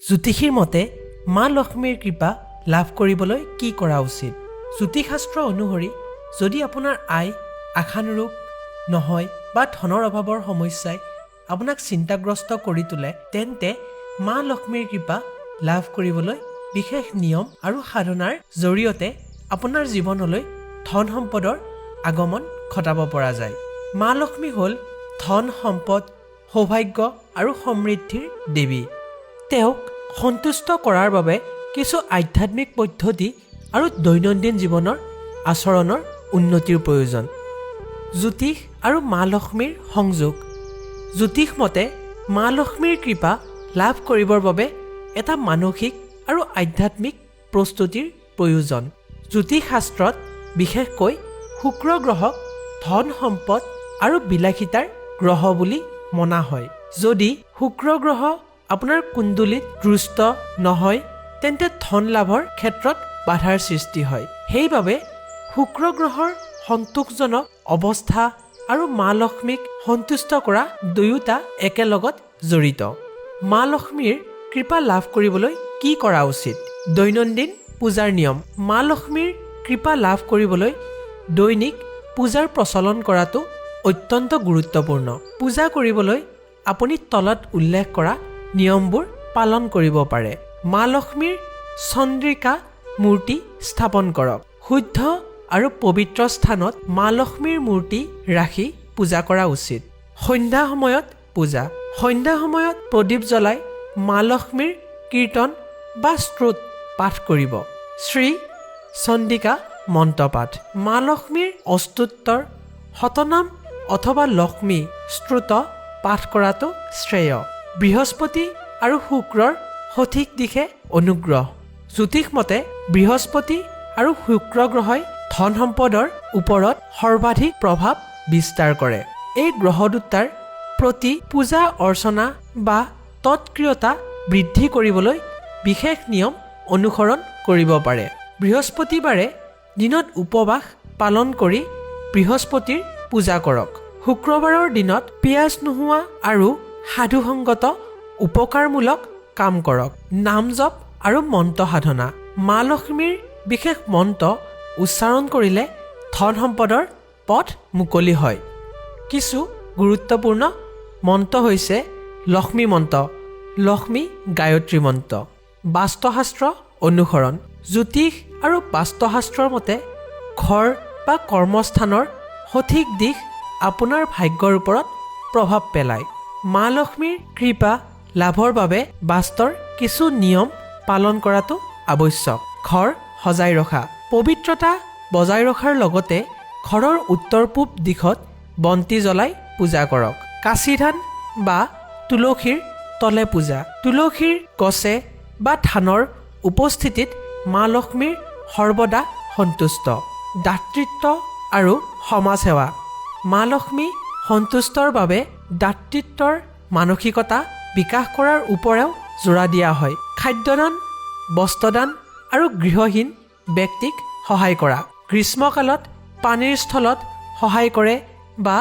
জ্যোতিষীৰ মতে মা লক্ষ্মীৰ কৃপা লাভ কৰিবলৈ কি কৰা উচিত? জ্যোতিষশাস্ত্ৰ অনুসৰি যদি আপোনাৰ আয় আশানুৰূপ নহয় বা ধনৰ অভাৱৰ সমস্যাই আপোনাক চিন্তাগ্ৰস্ত কৰি তোলে, তেন্তে মা লক্ষ্মীৰ কৃপা লাভ কৰিবলৈ বিশেষ নিয়ম আৰু সাধনাৰ জৰিয়তে আপোনাৰ জীৱনলৈ ধন সম্পদৰ আগমন ঘটাব পৰা যায়। মা লক্ষ্মী হ'ল ধন সম্পদ, সৌভাগ্য আৰু সমৃদ্ধিৰ দেৱী। তেওঁক সন্তুষ্ট কৰাৰ বাবে কিছু আধ্যাত্মিক পদ্ধতি আৰু দৈনন্দিন জীৱনৰ আচৰণৰ উন্নতিৰ প্ৰয়োজন। জ্যোতিষ আৰু মা লক্ষ্মীৰ সংযোগ। জ্যোতিষ মতে মা লক্ষ্মীৰ কৃপা লাভ কৰিবৰ বাবে এটা মানসিক আৰু আধ্যাত্মিক প্ৰস্তুতিৰ প্ৰয়োজন। জ্যোতিষ শাস্ত্ৰত বিশেষকৈ শুক্ৰ গ্ৰহক ধন সম্পদ আৰু বিলাসিতাৰ গ্ৰহ বুলি মনা হয়। যদি শুক্ৰ গ্ৰহ আপোনাৰ কুণ্ডলীত দুষ্ট নহয়, তেন্তে ধন লাভৰ ক্ষেত্ৰত বাধাৰ সৃষ্টি হয়। সেইবাবে শুক্ৰ গ্ৰহৰ সন্তোষজনক অৱস্থা আৰু মা লক্ষ্মীক সন্তুষ্ট কৰা দুয়োটা একেলগত জড়িত। মা লক্ষ্মীৰ কৃপা লাভ কৰিবলৈ কি কৰা উচিত? দৈনন্দিন পূজাৰ নিয়ম। মা লক্ষ্মীৰ কৃপা লাভ কৰিবলৈ দৈনিক পূজাৰ প্ৰচলন কৰাটো অত্যন্ত গুৰুত্বপূৰ্ণ। পূজা কৰিবলৈ আপুনি তলত উল্লেখ কৰা নিয়মবোৰ পালন কৰিব পাৰে। মা লক্ষ্মীৰ চন্দ্ৰিকা মূৰ্তি স্থাপন কৰক। শুদ্ধ আৰু পবিত্ৰ স্থানত মা লক্ষ্মীৰ মূৰ্তি ৰাখি পূজা কৰা উচিত। সন্ধ্যা সময়ত পূজা। সন্ধ্যা সময়ত প্ৰদীপ জ্বলাই মা লক্ষ্মীৰ কীৰ্তন বা স্তোত্ৰ পাঠ কৰিব। শ্ৰী চণ্ডিকা মন্ত্ৰপাঠ। মা লক্ষ্মীৰ অস্তোত্তৰ, শতনাম অথবা লক্ষ্মী স্তোত্ৰ পাঠ কৰাটো শ্ৰেয়। বৃহস্পতি আৰু শুক্ৰৰ সঠিক দিশে অনুগ্ৰহ। জ্যোতিষ মতে বৃহস্পতি আৰু শুক্ৰ গ্ৰহই ধন সম্পদৰ ওপৰত সৰ্বাধিক প্ৰভাৱ বিস্তাৰ কৰে। এই গ্ৰহ দুটাৰ প্ৰতি পূজা অৰ্চনা বা তৎক্ৰিয়তা বৃদ্ধি কৰিবলৈ বিশেষ নিয়ম অনুসৰণ কৰিব পাৰে। বৃহস্পতিবাৰে দিনত উপবাস পালন কৰি বৃহস্পতিৰ পূজা কৰক। শুক্ৰবাৰৰ দিনত পিঁয়াজ নোহোৱা আৰু সাধুসংগত উপকাৰমূলক কাম কৰক। নাম জপ আৰু মন্ত্ৰ সাধনা। মা লক্ষ্মীৰ বিশেষ মন্ত্ৰ উচ্চাৰণ কৰিলে ধন সম্পদৰ পথ মুকলি হয়। কিছু গুৰুত্বপূৰ্ণ মন্ত্ৰ হৈছে লক্ষ্মী মন্ত্ৰ, লক্ষ্মী গায়ত্ৰী মন্ত্ৰ। বাস্তুশাস্ত্ৰ অনুসৰণ। জ্যোতিষ আৰু বাস্তুশাস্ত্ৰৰ মতে ঘৰ বা কৰ্মস্থানৰ সঠিক দিশ আপোনাৰ ভাগ্যৰ ওপৰত প্ৰভাৱ পেলায়। মা লক্ষ্মীৰ কৃপা লাভৰ বাবে বাস্তুৰ কিছু নিয়ম পালন কৰাটো আৱশ্যক। ঘৰ সজাই ৰখা। পবিত্ৰতা বজাই ৰখাৰ লগতে ঘৰৰ উত্তৰ পূব দিশত বন্তি জ্বলাই পূজা কৰক। কাচি ধান বা তুলসীৰ তলে পূজা। তুলসীৰ গছে বা ধানৰ উপস্থিতিত মা লক্ষ্মীৰ সৰ্বদা সন্তুষ্ট। দাতৃত্ব আৰু সমাজসেৱা। মা লক্ষ্মী সন্তুষ্টৰ বাবে দাতৃত্বৰ মানসিকতা বিকাশ কৰাৰ ওপৰেও জোৰা দিয়া হয়। খাদ্যদান, বস্ত্ৰদান আৰু গৃহহীন ব্যক্তিক সহায় কৰা। গ্ৰীষ্মকালত পানীৰ স্থলত সহায় কৰে বা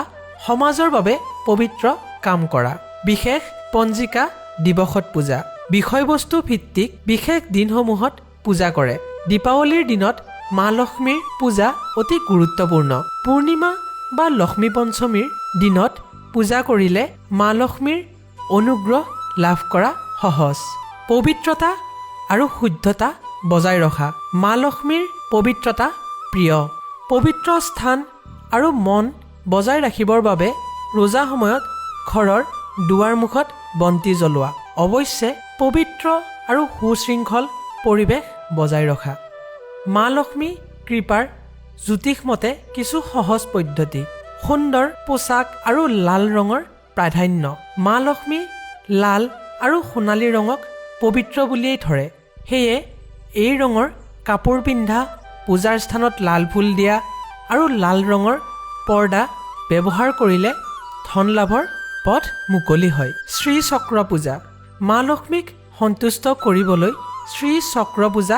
সমাজৰ বাবে পবিত্ৰ কাম কৰা। বিশেষ পঞ্জিকা দিৱসত পূজা। বিষয়বস্তু ভিত্তিক বিশেষ দিনসমূহত পূজা কৰে। দীপাৱলীৰ দিনত মা লক্ষ্মীৰ পূজা অতি গুৰুত্বপূৰ্ণ। পূৰ্ণিমা বা লক্ষ্মী পঞ্চমীৰ দিনত পূজা কৰিলে মা লক্ষ্মীৰ অনুগ্ৰহ লাভ কৰা সহজ। পবিত্ৰতা আৰু শুদ্ধতা বজাই ৰখা। মা লক্ষ্মীৰ পবিত্ৰতা প্ৰিয়। পবিত্ৰ স্থান আৰু মন বজাই ৰাখিবৰ বাবে ৰোজা সময়ত ঘৰৰ দুৱাৰ মুখত বন্তি জ্বলোৱা। অৱশ্যে পবিত্ৰ আৰু সুশৃংখল পৰিৱেশ বজাই ৰখা। মা লক্ষ্মী কৃপাৰ জ্যোতিষ মতে কিছু সহজ পদ্ধতি। সুন্দৰ পোচাক আৰু লাল ৰঙৰ প্ৰাধান্য। মা লক্ষ্মী লাল আৰু সোণালী ৰঙক পবিত্ৰ বুলিয়েই ধৰে। সেয়ে এই ৰঙৰ কাপোৰ পিন্ধা, পূজাৰ স্থানত লাল ফুল দিয়া আৰু লাল ৰঙৰ পৰ্দা ব্যৱহাৰ কৰিলে ধন লাভৰ পথ মুকলি হয়। শ্ৰী চক্ৰ পূজা। মা লক্ষ্মীক সন্তুষ্ট কৰিবলৈ শ্ৰী চক্ৰ পূজা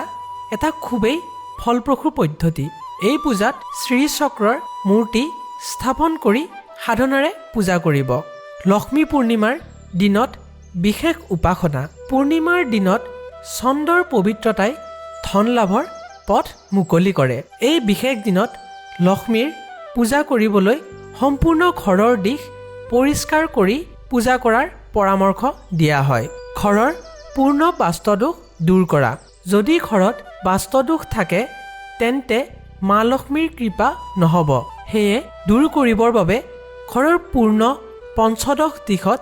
এটা খুবেই ফলপ্ৰসূ পদ্ধতি। এই পূজাত শ্ৰী চক্ৰৰ মূৰ্তি স্থাপন কৰি সাধনাৰে পূজা কৰিব। লক্ষ্মী পূৰ্ণিমাৰ দিনত বিশেষ উপাসনা পূৰ্ণিমাৰ দিনত চন্দ্ৰৰ পবিত্ৰতাই ধন লাভৰ পথ মুকলি কৰে। এই বিশেষ দিনত লক্ষ্মীৰ পূজা কৰিবলৈ সম্পূৰ্ণ ঘৰৰ দিশ পৰিষ্কাৰ কৰি পূজা কৰাৰ পৰামৰ্শ দিয়া হয়। ঘৰৰ পূৰ্ণ বাস্তুদোষ দূৰ কৰা। যদি ঘৰত বাস্তুদোষ থাকে তেন্তে মা লক্ষ্মীৰ কৃপা নহ'ব। সেয়ে দূৰ কৰিবৰ বাবে ঘৰৰ পূৰ্ণ পঞ্চদশ দিশত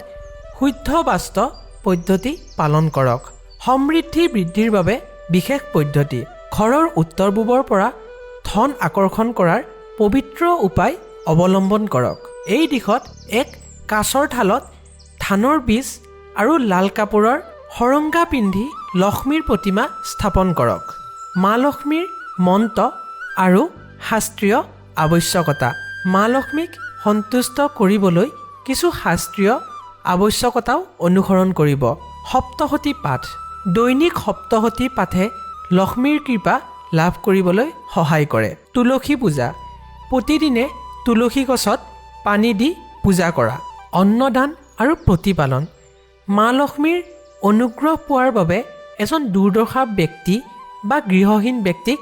শুদ্ধ বাস্তু পদ্ধতি পালন কৰক। সমৃদ্ধি বৃদ্ধিৰ বাবে বিশেষ পদ্ধতি ঘৰৰ উত্তৰ পূবৰ পৰা ধন আকৰ্ষণ কৰাৰ পবিত্ৰ উপায় অৱলম্বন কৰক। এই দিশত এক কাঁচৰ থালত ধানৰ বীজ আৰু লাল কাপোৰৰ সৰংগা পিন্ধি লক্ষ্মীৰ প্ৰতিমা স্থাপন কৰক। মা লক্ষ্মীৰ মন্ত্ৰ আৰু শাস্ত্ৰীয় আৱশ্যকতা মা লক্ষ্মীক সন্তুষ্ট কৰিবলৈ কিছু শাস্ত্ৰীয় আৱশ্যকতাও অনুসৰণ কৰিব। সপ্তশতী পাঠ দৈনিক সপ্তশতী পাঠে লক্ষ্মীৰ কৃপা লাভ কৰিবলৈ সহায় কৰে। তুলসী পূজা প্ৰতিদিনে তুলসী গছত পানী দি পূজা কৰা। অন্নদান আৰু প্ৰতিপালন মা লক্ষ্মীৰ অনুগ্ৰহ পোৱাৰ বাবে এজন দুৰ্দশা ব্যক্তি বা গৃহহীন ব্যক্তিক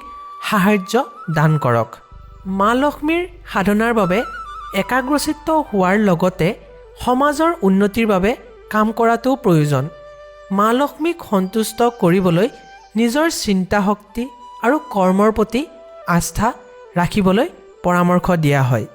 সাহাৰ্য দান কৰক। মা লক্ষ্মীৰ সাধনাৰ বাবে একাগ্ৰচিত্ত হোৱাৰ লগতে সমাজৰ উন্নতিৰ বাবে কাম কৰাটো প্ৰয়োজন। মা লক্ষ্মীক সন্তুষ্ট কৰিবলৈ নিজৰ চিন্তা শক্তি আৰু কৰ্মৰ প্ৰতি আস্থা ৰাখিবলৈ পৰামৰ্শ দিয়া হয়।